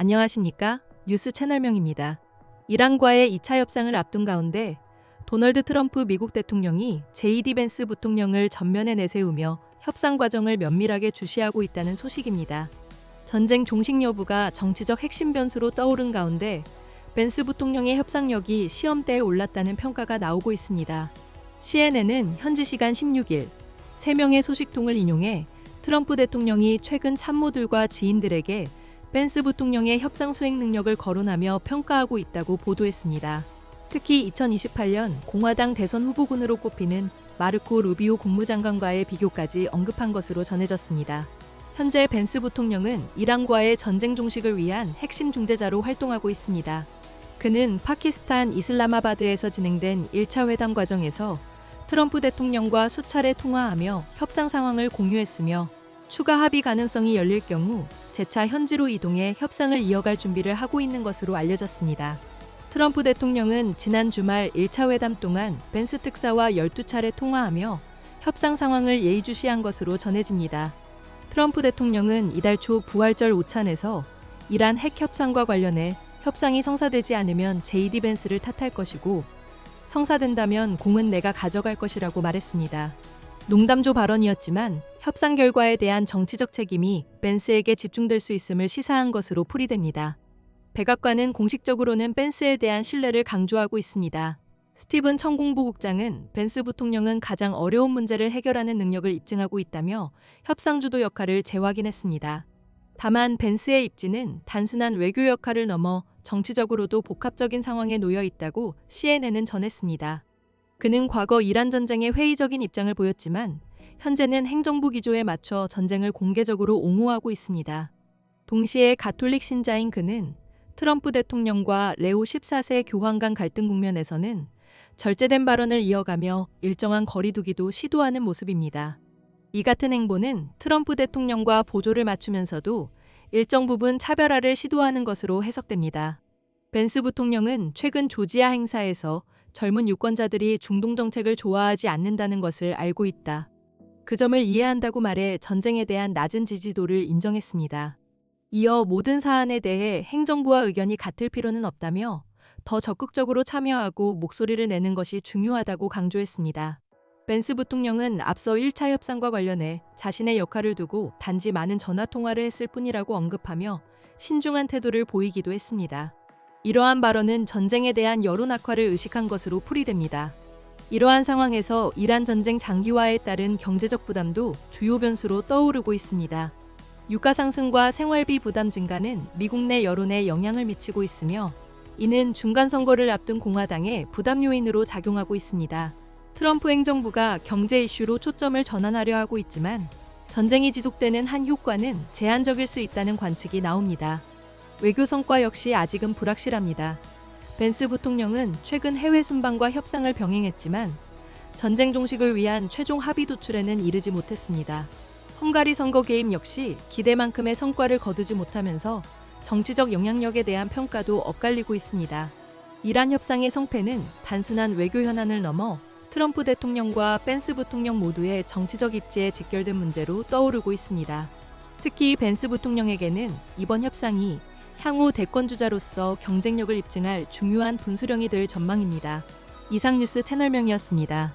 안녕하십니까? 뉴스 채널명입니다. 이란과의 2차 협상을 앞둔 가운데 도널드 트럼프 미국 대통령이 JD 벤스 부통령을 전면에 내세우며 협상 과정을 면밀하게 주시하고 있다는 소식입니다. 전쟁 종식 여부가 정치적 핵심 변수로 떠오른 가운데 벤스 부통령의 협상력이 시험대에 올랐다는 평가가 나오고 있습니다. CNN은 현지 시간 16일 3명의 소식통을 인용해 트럼프 대통령이 최근 참모들과 지인들에게 벤스 부통령의 협상 수행 능력을 거론하며 평가하고 있다고 보도했습니다. 특히 2028년 공화당 대선 후보군으로 꼽히는 마르코 루비오 국무장관과의 비교까지 언급한 것으로 전해졌습니다. 현재 벤스 부통령은 이란과의 전쟁 종식을 위한 핵심 중재자로 활동하고 있습니다. 그는 파키스탄 이슬라마바드에서 진행된 1차 회담 과정에서 트럼프 대통령과 수차례 통화하며 협상 상황을 공유했으며 추가 합의 가능성이 열릴 경우 재차 현지로 이동해 협상을 이어갈 준비를 하고 있는 것으로 알려졌습니다. 트럼프 대통령은 지난 주말 1차 회담 동안 벤스 특사와 12차례 통화하며 협상 상황을 예의주시한 것으로 전해집니다. 트럼프 대통령은 이달 초 부활절 오찬에서 이란 핵 협상과 관련해 협상이 성사되지 않으면 JD 벤스를 탓할 것이고 성사된다면 공은 내가 가져갈 것이라고 말했습니다. 농담조 발언이었지만 협상 결과에 대한 정치적 책임이 벤스에게 집중될 수 있음을 시사한 것으로 풀이됩니다. 백악관은 공식적으로는 벤스에 대한 신뢰를 강조하고 있습니다. 스티븐 천공보국장은 벤스 부통령은 가장 어려운 문제를 해결하는 능력을 입증하고 있다며 협상 주도 역할을 재확인했습니다. 다만 벤스의 입지는 단순한 외교 역할을 넘어 정치적으로도 복합적인 상황에 놓여 있다고 CNN은 전했습니다. 그는 과거 이란 전쟁에 회의적인 입장을 보였지만 현재는 행정부 기조에 맞춰 전쟁을 공개적으로 옹호하고 있습니다. 동시에 가톨릭 신자인 그는 트럼프 대통령과 레오 14세 교황 간 갈등 국면에서는 절제된 발언을 이어가며 일정한 거리두기도 시도하는 모습입니다. 이 같은 행보는 트럼프 대통령과 보조를 맞추면서도 일정 부분 차별화를 시도하는 것으로 해석됩니다. 벤스 부통령은 최근 조지아 행사에서 젊은 유권자들이 중동 정책을 좋아하지 않는다는 것을 알고 있다. 그 점을 이해한다고 말해 전쟁에 대한 낮은 지지도를 인정했습니다. 이어 모든 사안에 대해 행정부와 의견이 같을 필요는 없다며 더 적극적으로 참여하고 목소리를 내는 것이 중요하다고 강조했습니다. 벤스 부통령은 앞서 1차 협상과 관련해 자신의 역할을 두고 단지 많은 전화 통화를 했을 뿐이라고 언급하며 신중한 태도를 보이기도 했습니다. 이러한 발언은 전쟁에 대한 여론 악화를 의식한 것으로 풀이됩니다. 이러한 상황에서 이란 전쟁 장기화에 따른 경제적 부담도 주요 변수로 떠오르고 있습니다. 유가 상승과 생활비 부담 증가는 미국 내 여론에 영향을 미치고 있으며 이는 중간 선거를 앞둔 공화당의 부담 요인으로 작용하고 있습니다. 트럼프 행정부가 경제 이슈로 초점을 전환하려 하고 있지만 전쟁이 지속되는 한 효과는 제한적일 수 있다는 관측이 나옵니다. 외교 성과 역시 아직은 불확실합니다. 벤스 부통령은 최근 해외 순방과 협상을 병행했지만 전쟁 종식을 위한 최종 합의 도출에는 이르지 못했습니다. 헝가리 선거 개입 역시 기대만큼의 성과를 거두지 못하면서 정치적 영향력에 대한 평가도 엇갈리고 있습니다. 이란 협상의 성패는 단순한 외교 현안을 넘어 트럼프 대통령과 벤스 부통령 모두의 정치적 입지에 직결된 문제로 떠오르고 있습니다. 특히 벤스 부통령에게는 이번 협상이 향후 대권주자로서 경쟁력을 입증할 중요한 분수령이 될 전망입니다. 이상 뉴스 채널명이었습니다.